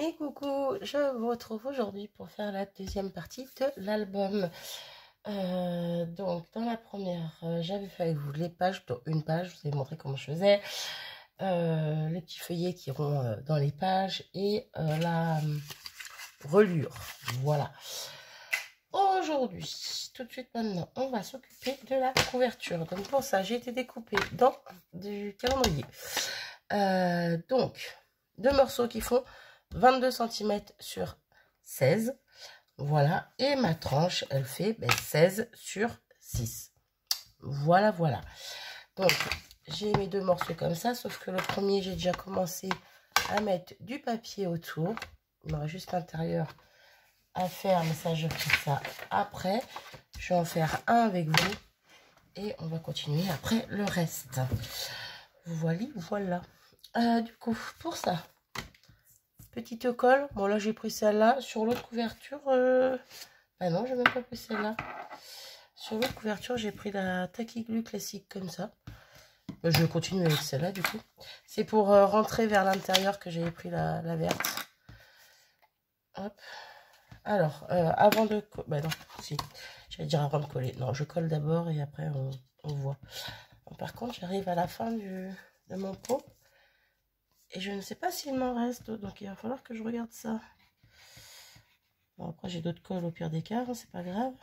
Et coucou, je vous retrouve aujourd'hui pour faire la deuxième partie de l'album. Donc dans la première, j'avais fait avec vous les pages, dans une page, je vous ai montré comment je faisais, les petits feuillets qui iront dans les pages et la reliure. Voilà. Aujourd'hui, tout de suite maintenant, on va s'occuper de la couverture. Donc pour ça, j'ai été découpée dans du calendrier. Donc, deux morceaux qui font 22 cm sur 16. Voilà. Et ma tranche, elle fait 16 sur 6. Voilà, voilà. Donc, j'ai mes deux morceaux comme ça, sauf que le premier, j'ai déjà commencé à mettre du papier autour. Il me reste juste l'intérieur à faire, mais ça, je ferai ça après. Je vais en faire un avec vous et on va continuer après le reste. Voilà, voilà. Du coup, pour ça, petite colle. Bon, là, j'ai pris celle-là. Sur l'autre couverture, ah non, j'ai même pas pris celle-là. Sur l'autre couverture, j'ai pris la Tacky Glue classique comme ça. Je vais continuer avec celle-là, du coup. C'est pour rentrer vers l'intérieur que j'avais pris la verte. Hop. Alors, avant de... Bah non, si. J'allais dire avant de coller. Non, je colle d'abord et après, on voit. Bon, par contre, j'arrive à la fin de mon pot. Et je ne sais pas s'il m'en reste, donc il va falloir que je regarde ça. Bon, après j'ai d'autres colles au pire des cas, hein, c'est pas grave.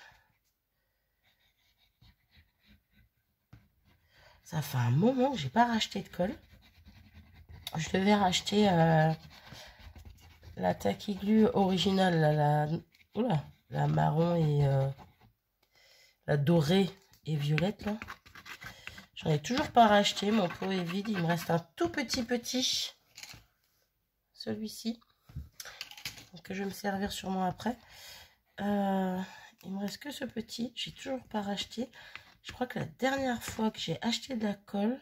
Ça fait un moment que j'ai pas racheté de colle. Je devais racheter la Tacky Glue originale, la marron et la dorée et violette là. J'en ai toujours pas racheté, mon pot est vide, il me reste un tout petit. Celui-ci. Que je vais me servir sûrement après. Il me reste que ce petit. J'ai toujours pas racheté. Je crois que la dernière fois que j'ai acheté de la colle,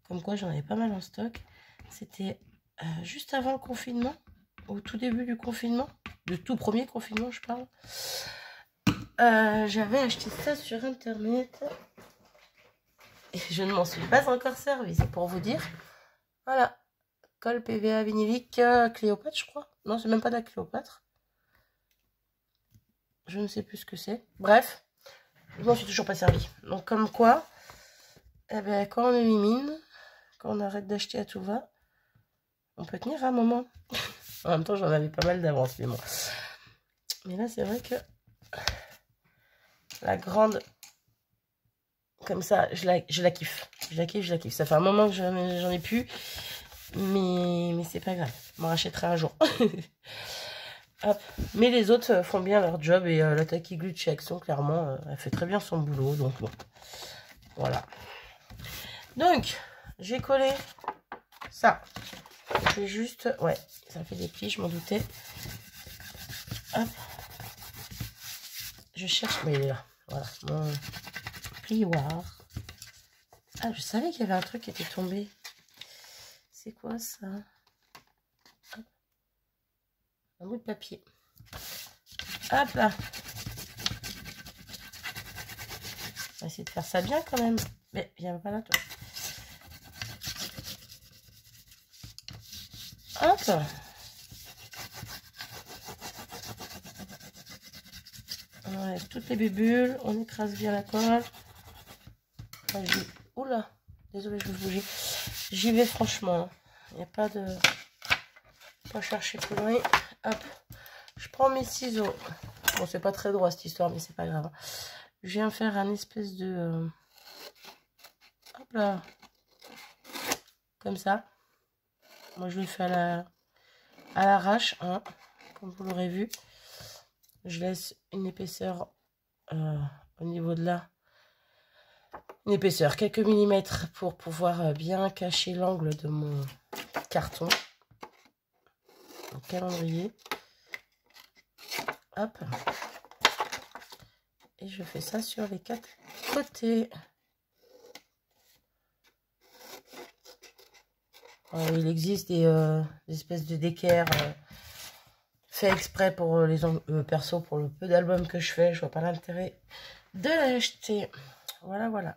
comme quoi j'en avais pas mal en stock, c'était juste avant le confinement, au tout début du confinement, le tout premier confinement je parle. J'avais acheté ça sur internet et je ne m'en suis pas encore servi, c'est pour vous dire. Voilà, colle PVA vinylique Cléopâtre je crois. Non, c'est même pas de la Cléopâtre. Je ne sais plus ce que c'est. Bref, je m'en suis toujours pas servi. Donc comme quoi, eh ben, quand on élimine, quand on arrête d'acheter à tout va, on peut tenir un moment. En même temps, j'en avais pas mal d'avance, mais bon. Mais là, c'est vrai que la grande, comme ça, je la kiffe. Je la kiffe. Ça fait un moment que j'en ai plus, mais c'est pas grave. Je m'en rachèterai un jour. Hop. Mais les autres font bien leur job et la Tacky Glue de chez Action, clairement, elle fait très bien son boulot. Donc bon, voilà. Donc, j'ai collé ça. Je vais juste... Ouais, ça fait des plis, je m'en doutais. Hop. Je cherche... Mais il est là. Voilà, mon plioir. Ah, je savais qu'il y avait un truc qui était tombé. C'est quoi ça? Hop. Un bout de papier. Hop là. On va essayer de faire ça bien quand même. Mais viens pas là, toi. Hop. On enlève toutes les bulles, on écrase bien la colle. Oula, désolé, je vais bouger. J'y vais franchement. Il n'y a pas de... Pas chercher plus loin. Hop. Je prends mes ciseaux. Bon, c'est pas très droit cette histoire, mais c'est pas grave. Je viens faire un espèce de... Hop là. Comme ça. Moi, je le fais à l'arrache, hein, comme vous l'aurez vu. Je laisse une épaisseur au niveau de là. Une épaisseur, quelques millimètres pour pouvoir bien cacher l'angle de mon carton. Mon calendrier. Hop. Et je fais ça sur les 4 côtés. Il existe des espèces de d'équerre fait exprès pour les perso, pour le peu d'albums que je fais. Je vois pas l'intérêt de l'acheter. Voilà, voilà.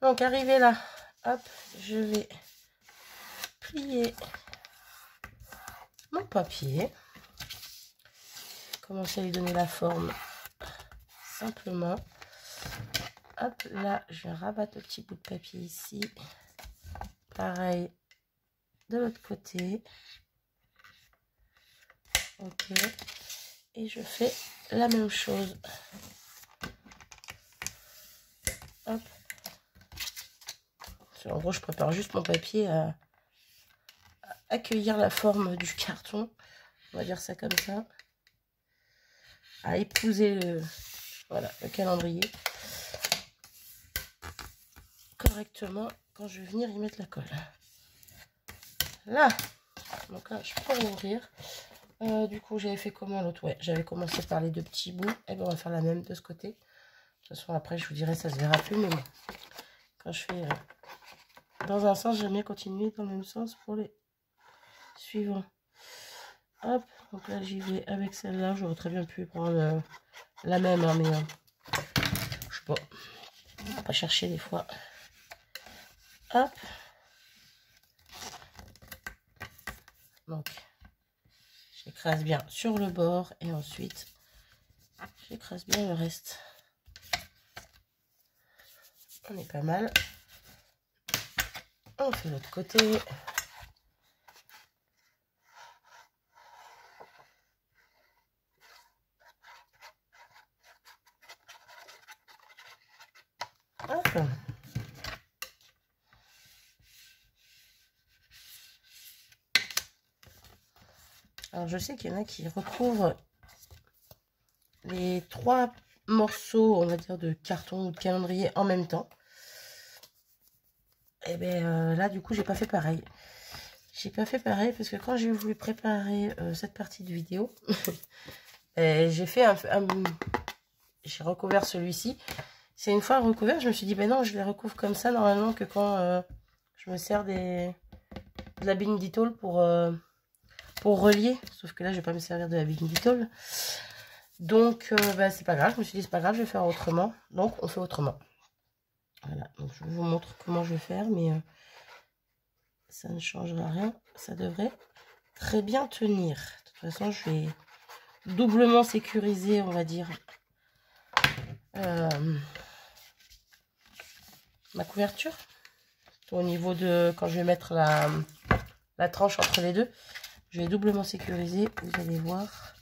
Donc, arrivé là, hop, je vais plier mon papier. Commencer à lui donner la forme simplement. Hop, là, je vais rabattre le petit bout de papier ici. Pareil de l'autre côté. Ok. Et je fais la même chose. Hop. En gros, je prépare juste mon papier à accueillir la forme du carton. On va dire ça comme ça. À épouser voilà, le calendrier correctement quand je vais venir y mettre la colle. Là, donc là, je peux ouvrir. Du coup, j'avais fait comment l'autre? Ouais, j'avais commencé par les deux petits bouts. Et bien, on va faire la même de ce côté. De toute façon, après, je vous dirai, ça se verra plus. Mais bon, quand je fais dans un sens, j'aime bien continuer dans le même sens pour les suivants. Hop, donc là, j'y vais avec celle-là. J'aurais très bien pu prendre la même, hein, mais je sais pas. On va pas chercher des fois. Hop. Donc, j'écrase bien sur le bord et ensuite, j'écrase bien le reste. On est pas mal. On fait l'autre côté. Hop. Alors, je sais qu'il y en a qui recouvrent les 3 morceaux, on va dire, de carton ou de calendrier en même temps. Et bien là, du coup, j'ai pas fait pareil. J'ai pas fait pareil parce que quand j'ai voulu préparer cette partie de vidéo, j'ai fait j'ai recouvert celui-ci. C'est une fois recouvert, je me suis dit, ben non, je les recouvre comme ça normalement que quand je me sers de la Bindi Tôle pour relier. Sauf que là, je vais pas me servir de la Bindi Tôle. Donc, bah, c'est pas grave. Je me suis dit, c'est pas grave, je vais faire autrement. Donc, on fait autrement. Voilà, donc je vous montre comment je vais faire, mais ça ne changera rien. Ça devrait très bien tenir. De toute façon, je vais doublement sécuriser, on va dire, ma couverture. Au niveau de quand je vais mettre la tranche entre les deux, je vais doublement sécuriser, vous allez voir.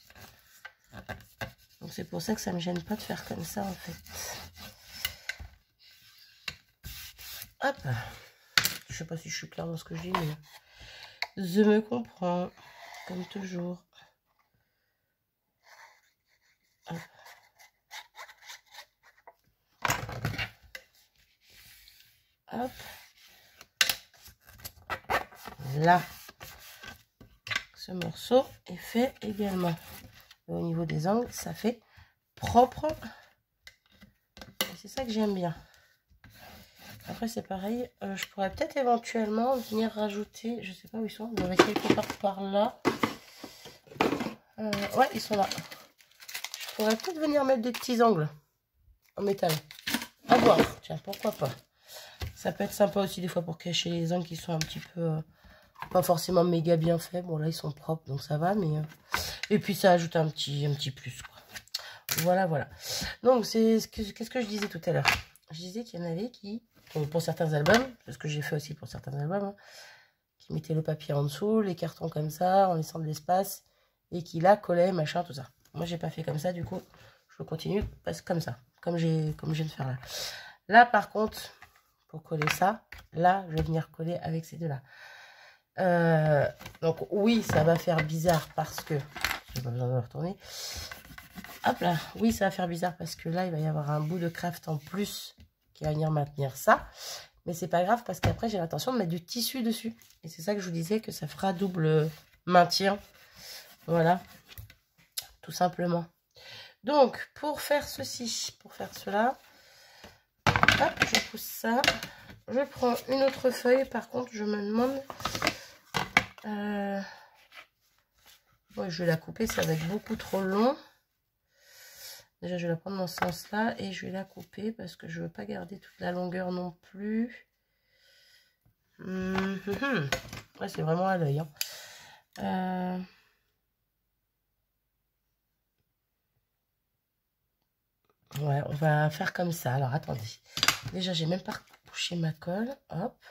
Donc c'est pour ça que ça me gêne pas de faire comme ça en fait. Hop. Je sais pas si je suis claire dans ce que je dis, mais je me comprends comme toujours. Hop. Hop. Là, ce morceau est fait également. Et au niveau des angles, ça fait propre. Et c'est ça que j'aime bien. Après, c'est pareil. Je pourrais peut-être éventuellement venir rajouter. Je sais pas où ils sont. On va quelque part par là. Ouais, ils sont là. Je pourrais peut-être venir mettre des petits angles en métal. À voir. Tiens, pourquoi pas. Ça peut être sympa aussi des fois pour cacher les angles qui sont un petit peu... pas forcément méga bien faits. Bon, là, ils sont propres, donc ça va. Mais et puis, ça ajoute un petit plus, quoi. Voilà, voilà. Donc, qu'est-ce que je disais tout à l'heure? Je disais qu'il y en avait qui, pour certains albums, parce que j'ai fait aussi pour certains albums, hein, qui mettaient le papier en dessous, les cartons comme ça, en laissant de l'espace, et qui là collaient, machin, tout ça. Moi, j'ai pas fait comme ça, du coup, je continue parce que comme ça, comme je viens de faire là. Là, par contre, pour coller ça, là, je vais venir coller avec ces deux-là. Donc, oui, ça va faire bizarre parce que... J'ai pas besoin de retourner. Hop là, oui, ça va faire bizarre parce que là, il va y avoir un bout de craft en plus qui va venir maintenir ça. Mais c'est pas grave parce qu'après, j'ai l'intention de mettre du tissu dessus. Et c'est ça que je vous disais que ça fera double maintien. Voilà, tout simplement. Donc, pour faire ceci, pour faire cela, hop, je pousse ça. Je prends une autre feuille. Par contre, je me demande... ouais, je vais la couper, ça va être beaucoup trop long. Déjà, je vais la prendre dans ce sens-là et je vais la couper parce que je ne veux pas garder toute la longueur non plus. Ouais, c'est vraiment à l'œil. Hein. Ouais, on va faire comme ça. Alors, attendez. Déjà, j'ai même pas touché ma colle. Hop.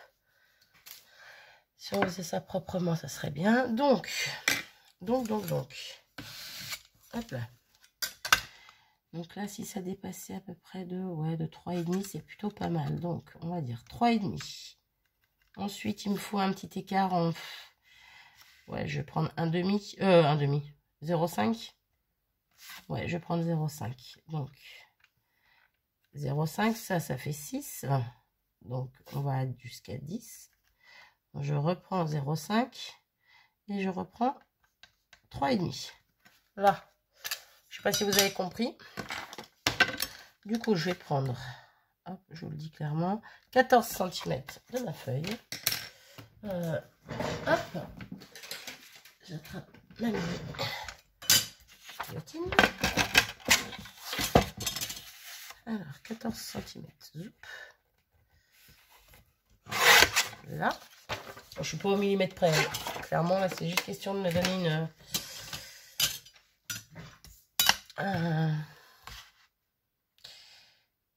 Si on faisait ça proprement, ça serait bien. Donc. Hop là. Donc là, si ça dépassait à peu près de 3,5, c'est plutôt pas mal. Donc, on va dire 3,5. Ensuite, il me faut un petit écart en... Ouais, je vais prendre un demi. 0,5. Ouais, je vais prendre 0,5. Donc, 0,5, ça fait 6. Donc, on va aller jusqu'à 10. Je reprends 0,5 et je reprends 3,5. Là, je ne sais pas si vous avez compris. Du coup, je vais prendre, hop, je vous le dis clairement, 14 cm de ma feuille. Hop, j'attrape ma guillotine. Alors, 14 cm. Là. Je ne suis pas au millimètre près. Clairement, là, c'est juste question de me donner une...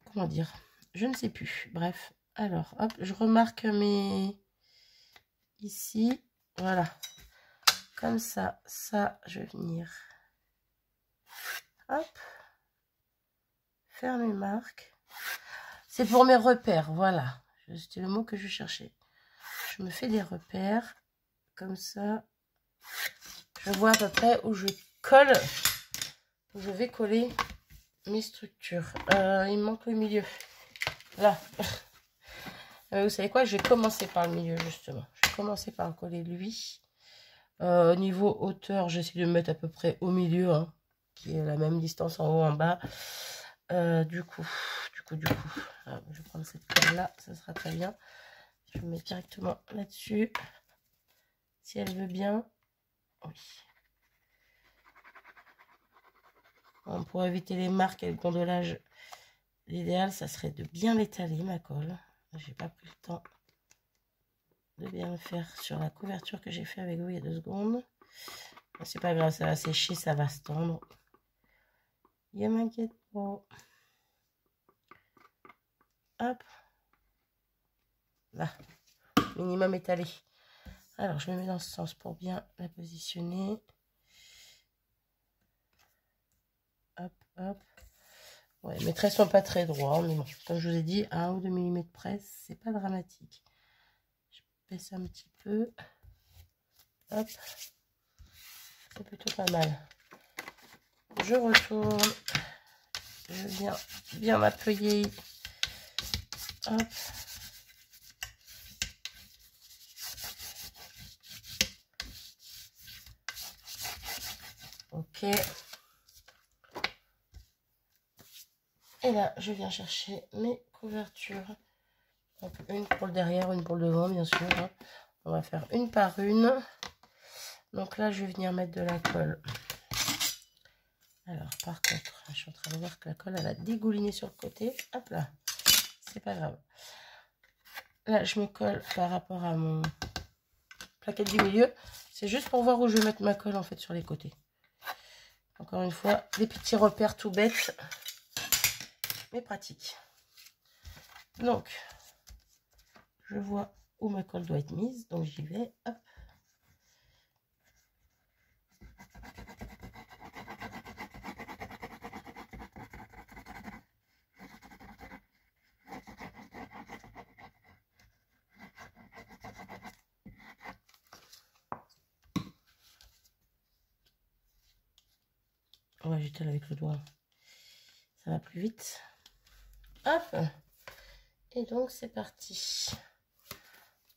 comment dire? Je ne sais plus. Bref. Alors, hop, je remarque mes... Ici. Voilà. Comme ça. Ça, je vais venir... Hop. Faire mes marques. C'est pour mes repères. Voilà. C'était le mot que je cherchais. Je me fais des repères. Comme ça. Je vois à peu près où je colle. Où je vais coller mes structures. Il me manque le milieu. Là. Vous savez quoi? Je vais commencer par le milieu, justement. Je vais commencer par coller lui. Niveau hauteur, j'essaie de me mettre à peu près au milieu, hein, qui est la même distance en haut, en bas. Du coup, alors, je vais prendre cette colle-là, ça sera très bien. Je me mets directement là-dessus. Si elle veut bien. Oui. Bon, pour éviter les marques et le gondolage, l'idéal, ça serait de bien l'étaler, ma colle. J'ai pas pris le temps de bien le faire sur la couverture que j'ai fait avec vous il y a 2 secondes. C'est pas grave, ça va sécher, ça va se tendre. Je m'inquiète pas. Hop. Là. Minimum étalé. Alors, je me mets dans ce sens pour bien la positionner. Hop, hop. Ouais, mes traits sont pas très droits, mais bon, comme je vous ai dit, 1 ou 2 mm près, c'est pas dramatique. Je baisse un petit peu. Hop. C'est plutôt pas mal. Je retourne. Je viens bien m'appuyer. Hop. Ok. Et là, je viens chercher mes couvertures. Donc, une pour le derrière, une pour le devant, bien sûr. Hein. On va faire une par une. Donc là, je vais venir mettre de la colle. Alors, par contre, je suis en train de voir que la colle, elle a dégouliné sur le côté. Hop là. C'est pas grave. Là, je me colle par rapport à mon plaquette du milieu. C'est juste pour voir où je vais mettre ma colle, en fait, sur les côtés. Encore une fois, des petits repères tout bêtes, mais pratiques. Donc, je vois où ma colle doit être mise. Donc, j'y vais. Hop. On va jeter avec le doigt. Ça va plus vite. Hop. Et donc, c'est parti.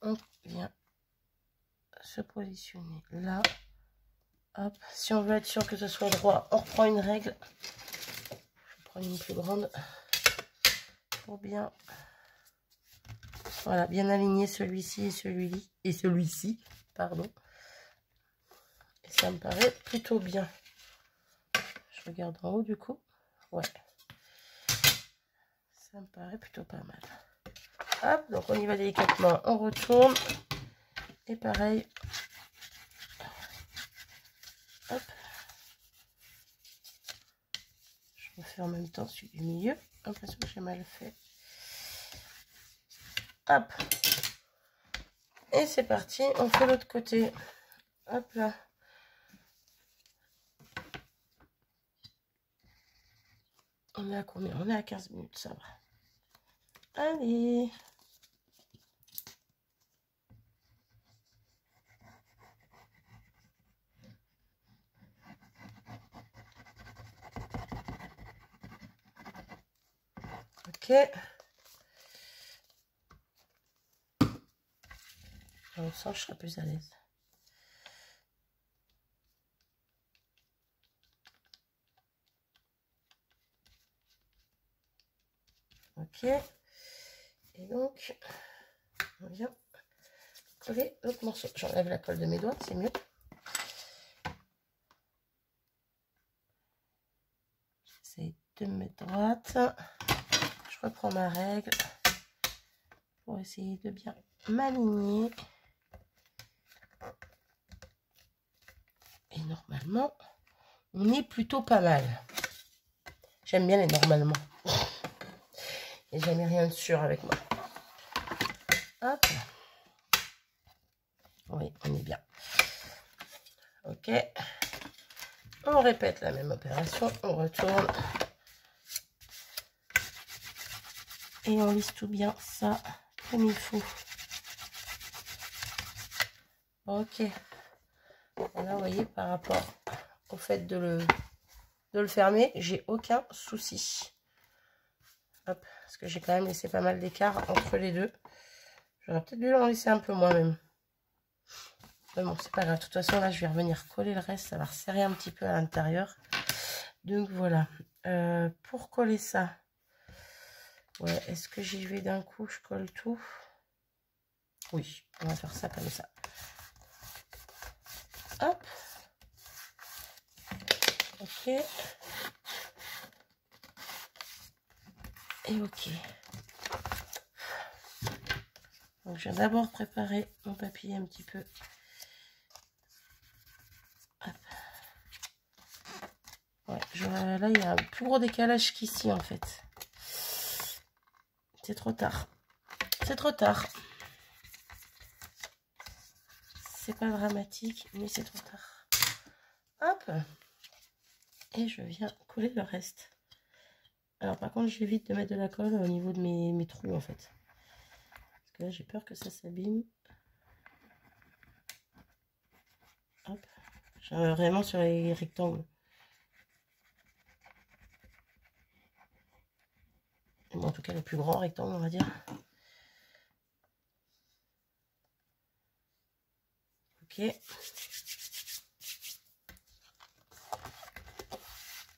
On vient se positionner là. Hop. Si on veut être sûr que ce soit droit, on reprend une règle. Je prends une plus grande pour bien, voilà, bien aligner celui-ci et celui-ci, pardon. Et ça me paraît plutôt bien. Je regarde en haut du coup. Ouais. Ça me paraît plutôt pas mal. Hop, donc on y va délicatement. On retourne. Et pareil. Hop. Je Je fais en même temps celui du milieu. J'ai l'impression que j'ai mal fait. Hop. Et c'est parti, on fait l'autre côté. Hop là. On est à combien? On est à 15 minutes, ça va. Allez. Ok. Dans le sens, je serai plus à l'aise. Ok. Et donc, on vient coller l'autre morceau. J'enlève la colle de mes doigts, c'est mieux. J'essaie de me mettre droite. Je reprends ma règle pour essayer de bien m'aligner. Et normalement, on est plutôt pas mal. J'aime bien les normalement. Et jamais rien de sûr avec moi. Hop. Oui, on est bien. Ok. On répète la même opération. On retourne. Et on lisse tout bien ça comme il faut. Ok. Là, vous voyez, par rapport au fait de le fermer, j'ai aucun souci. Hop, parce que j'ai quand même laissé pas mal d'écart entre les deux. J'aurais peut-être dû en laisser un peu moins même. Mais bon, c'est pas grave. De toute façon, là, je vais revenir coller le reste. Ça va resserrer un petit peu à l'intérieur. Donc, voilà. Pour coller ça, ouais, est-ce que j'y vais d'un coup? Je colle tout. Oui, on va faire ça comme ça. Hop. Ok. Et ok. Donc, je vais d'abord préparer mon papier un petit peu. Hop. Ouais, là, il y a un plus gros décalage qu'ici, en fait. C'est trop tard. C'est trop tard. C'est pas dramatique, mais c'est trop tard. Hop. Et je viens coller le reste. Alors, par contre, j'évite de mettre de la colle au niveau de mes trous, en fait. Parce que là, j'ai peur que ça s'abîme. Hop. Vraiment sur les rectangles. Bon, en tout cas, le plus grand rectangle, on va dire. Ok.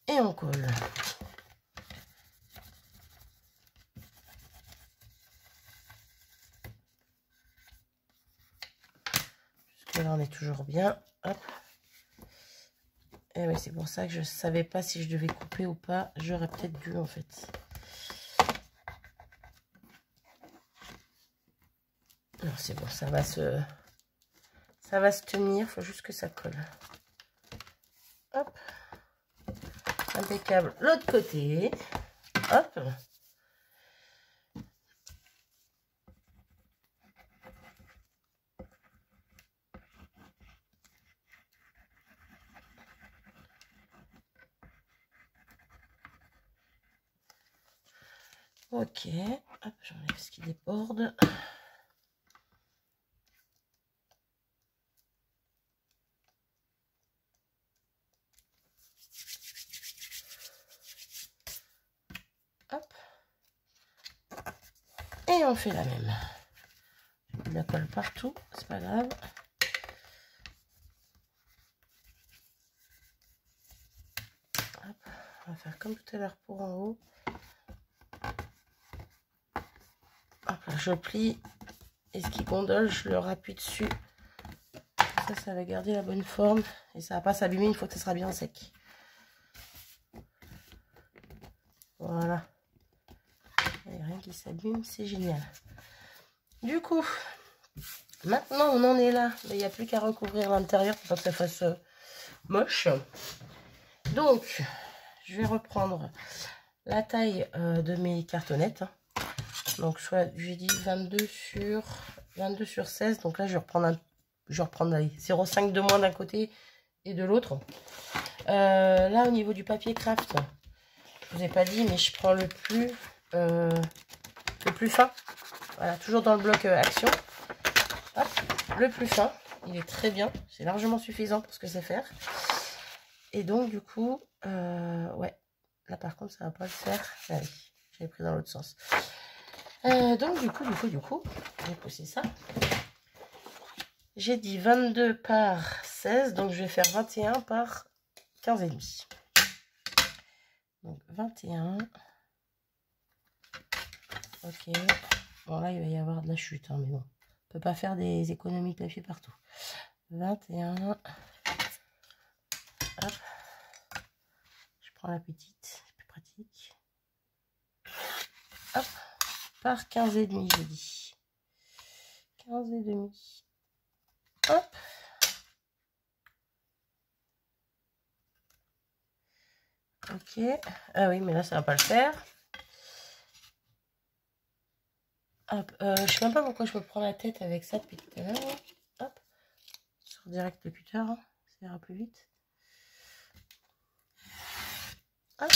Et on colle. Jusque là, on est toujours bien. Hop. Et oui, c'est pour ça que je savais pas si je devais couper ou pas. J'aurais peut-être dû, en fait. Alors, c'est bon, ça va se tenir. Il faut juste que ça colle. Hop. Impeccable. L'autre côté. Hop. Ok. Hop, j'enlève ce qui déborde. Hop. Et on fait la même. Je mets de la colle partout, c'est pas grave. Hop. On va faire comme tout à l'heure pour en haut. Hop là, je plie. Et ce qui gondole, je le rappuie dessus. Ça va garder la bonne forme. Et ça va pas s'abîmer une fois que ça sera bien sec. Voilà. Il n'y a rien qui s'abîme, c'est génial. Du coup, maintenant on en est là. Il n'y a plus qu'à recouvrir l'intérieur pour pas que ça fasse moche. Donc, je vais reprendre la taille de mes cartonnettes. Donc, j'ai dit 22 sur 16. Donc là, je vais reprendre 0,5 de moins d'un côté et de l'autre. Là, au niveau du papier craft, je vous ai pas dit, mais je prends le plus fin. Voilà, toujours dans le bloc action. Hop, le plus fin. Il est très bien. C'est largement suffisant pour ce que c'est faire. Et donc, du coup, ouais. Là, par contre, ça va pas le faire. Ah oui, j'avais pris dans l'autre sens. Donc, du coup, j'ai poussé ça. J'ai dit 22 par 16. Donc, je vais faire 21 par 15,5. Donc, 21. Ok. Bon, là, il va y avoir de la chute, hein, mais bon. On peut pas faire des économies de papier partout. 21. Hop. Je prends la petite, c'est plus pratique. Hop. Par 15,5, j'ai dit. 15,5. Hop. Ok. Ah oui, mais là, ça va pas le faire. Hop. Je sais même pas pourquoi je me prends la tête avec ça depuis tout à l'heure. Hop. Sur direct le cutter, hein. Ça ira plus vite. Hop.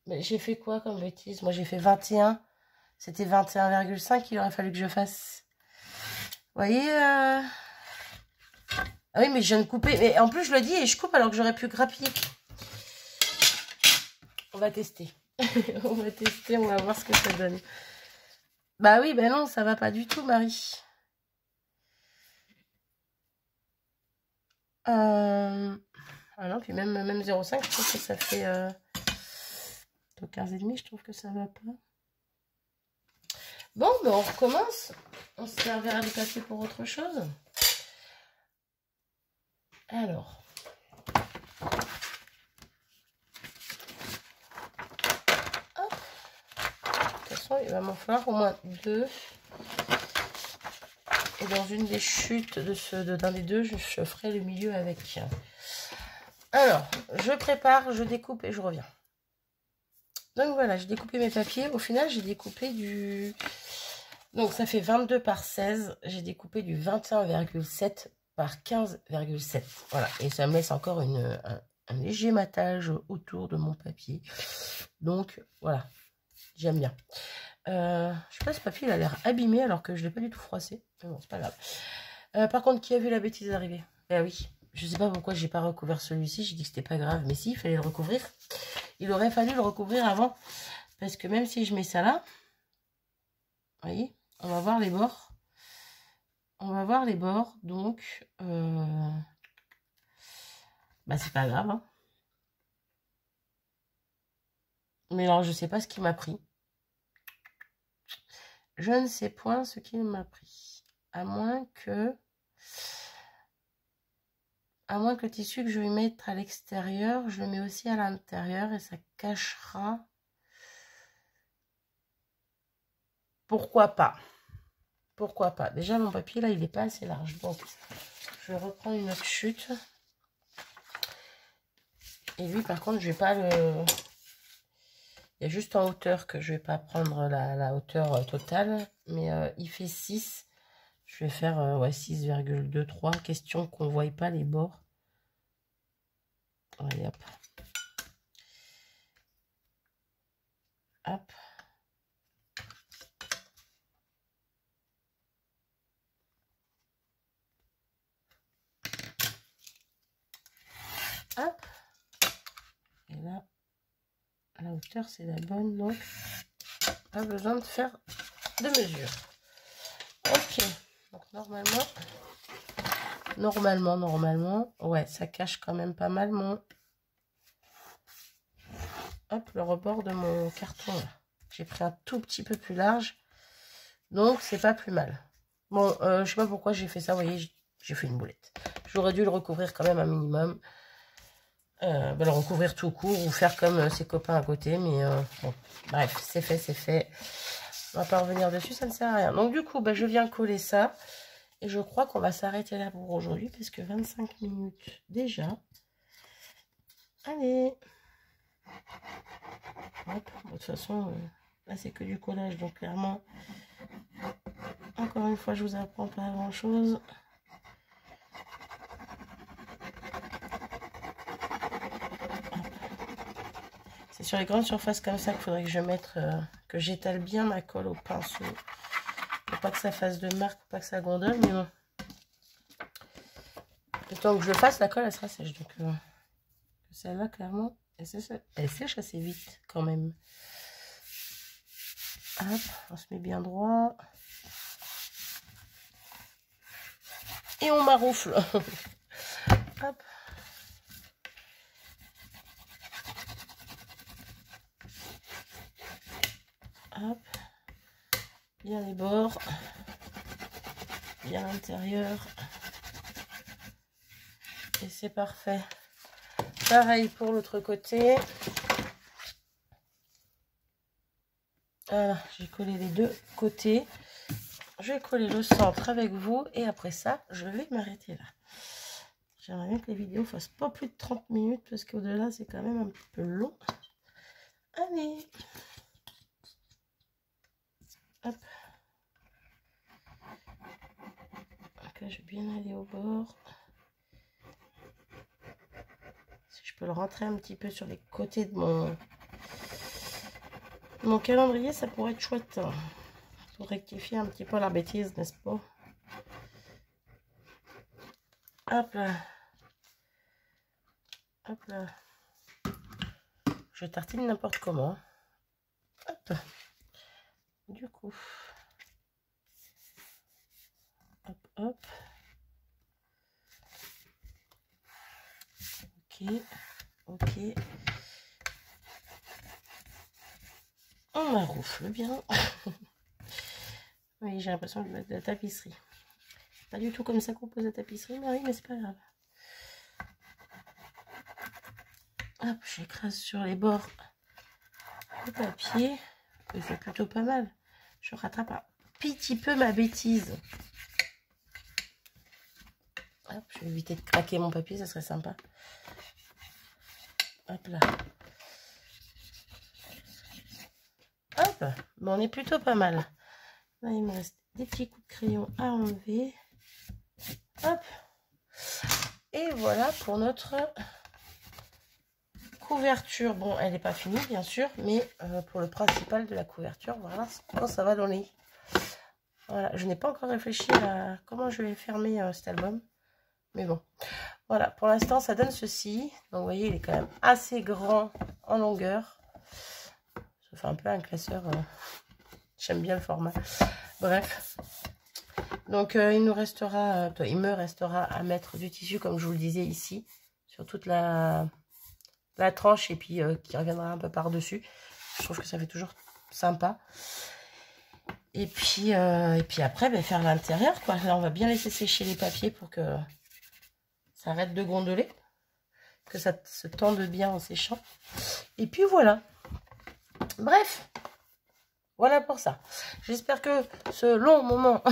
Mais j'ai fait quoi comme bêtise? Moi, j'ai fait 21. C'était 21,5 qu'il aurait fallu que je fasse. Vous voyez Ah oui, mais je viens de couper. Mais en plus, je le dis et je coupe alors que j'aurais pu grappiller. On va tester. On va tester, on va voir ce que ça donne. Bah oui, ben non, ça va pas du tout, Marie. Ah non, puis même 0,5, je trouve que ça fait... 15,5, je trouve que ça va pas. Bon, ben on recommence. On se servira du papier pour autre chose. Alors. Hop. De toute façon, il va m'en falloir au moins 2. Et dans une des chutes d'un des deux, je ferai le milieu avec. Alors, je prépare, je découpe et je reviens. Donc voilà, j'ai découpé mes papiers. Au final, j'ai découpé du... Donc ça fait 22 par 16. J'ai découpé du 21,7 par 15,7. Voilà, et ça me laisse encore un léger matage autour de mon papier. Donc voilà, j'aime bien. Je sais pas, ce papier il a l'air abîmé alors que je l'ai pas du tout froissé. Mais bon, c'est pas grave. Par contre, qui a vu la bêtise arriver? Ben oui, je sais pas pourquoi j'ai pas recouvert celui-ci. J'ai dit que c'était pas grave, mais si, il fallait le recouvrir. Il aurait fallu le recouvrir avant. Parce que même si je mets ça là, vous voyez, on va voir les bords. On va voir les bords, donc bah c'est pas grave. Hein. Mais alors, je sais pas ce qui m'a pris. Je ne sais point ce qu'il m'a pris. À moins que le tissu que je vais mettre à l'extérieur, je le mets aussi à l'intérieur et ça cachera. Pourquoi pas? Pourquoi pas? Déjà, mon papier, là, il n'est pas assez large. Donc, je vais reprendre une autre chute. Et lui, par contre, je vais pas le... Il y a juste en hauteur que je vais pas prendre la hauteur totale. Mais il fait 6. Je vais faire ouais, 6,23. Question qu'on ne voie pas les bords. Allez, hop. Hop. Hop. Et là, la hauteur, c'est la bonne. Donc, pas besoin de faire de mesure. Ok. Donc, normalement, ouais, ça cache quand même pas mal mon... Hop, le rebord de mon carton, là. J'ai pris un tout petit peu plus large. Donc, c'est pas plus mal. Bon, je sais pas pourquoi j'ai fait ça. Vous voyez, j'ai fait une boulette. J'aurais dû le recouvrir quand même un minimum. Le recouvrir tout court ou faire comme ses copains à côté. Mais bon, bref, c'est fait, c'est fait. On va pas revenir dessus, ça ne sert à rien. Donc, du coup, je viens coller ça. Et je crois qu'on va s'arrêter là pour aujourd'hui, parce que 25 minutes déjà. Allez. Hop. De toute façon, là c'est que du collage, donc clairement, encore une fois, je vous apprends pas grand chose. C'est sur les grandes surfaces comme ça qu'il faudrait que je mette, que j'étale bien ma colle au pinceau. Pour pas que ça fasse de marque, pour pas que ça gondole, mais bon. Le temps que je le fasse, la colle elle sera sèche. Donc celle-là, clairement, elle sèche assez vite quand même. Hop, on se met bien droit. Et on maroufle. Hop. Hop. Bien les bords. Bien l'intérieur. Et c'est parfait. Pareil pour l'autre côté. Voilà, j'ai collé les deux côtés. Je vais coller le centre avec vous. Et après ça, je vais m'arrêter là. J'aimerais bien que les vidéos fassent pas plus de 30 minutes. Parce qu'au-delà, c'est quand même un petit peu long. Allez. Hop. Donc là, je vais bien aller au bord. Si je peux le rentrer un petit peu sur les côtés de mon calendrier, ça pourrait être chouette. Pour rectifier un petit peu la bêtise, n'est-ce pas? Hop là. Hop là. Je tartine n'importe comment. Hop. Du coup. Hop, hop. Ok. Ok. On maroufle bien. Oui, j'ai l'impression de mettre de la tapisserie. Pas du tout comme ça qu'on pose la tapisserie, mais oui, mais c'est pas grave. Hop, j'écrase sur les bords le papier. Et c'est plutôt pas mal. Je rattrape un petit peu ma bêtise. Hop, je vais éviter de craquer mon papier, ça serait sympa. Hop là. Hop, bon, on est plutôt pas mal. Là, il me reste des petits coups de crayon à enlever. Hop. Et voilà pour notre couverture. Bon, elle n'est pas finie, bien sûr, mais pour le principal de la couverture, voilà comment ça va donner. Voilà, je n'ai pas encore réfléchi à comment je vais fermer cet album. Mais bon, voilà, pour l'instant, ça donne ceci. Donc, vous voyez, il est quand même assez grand en longueur. Ça fait un peu un classeur. J'aime bien le format. Bref. Donc, il me restera à mettre du tissu, comme je vous le disais ici, sur toute la tranche, et puis qui reviendra un peu par-dessus. Je trouve que ça fait toujours sympa. Et puis après, ben, faire l'intérieur, quoi. Là, on va bien laisser sécher les papiers pour que ça arrête de gondoler, que ça se tende bien en séchant. Et puis voilà. Bref, voilà pour ça. J'espère que ce long moment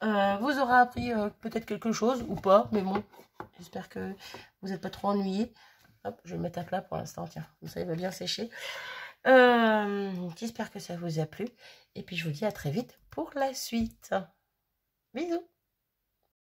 vous aura appris peut-être quelque chose ou pas, mais bon, j'espère que vous n'êtes pas trop ennuyés. Hop, je vais le mettre à plat pour l'instant, tiens, comme ça il va bien sécher. J'espère que ça vous a plu. Et puis je vous dis à très vite pour la suite. Bisous.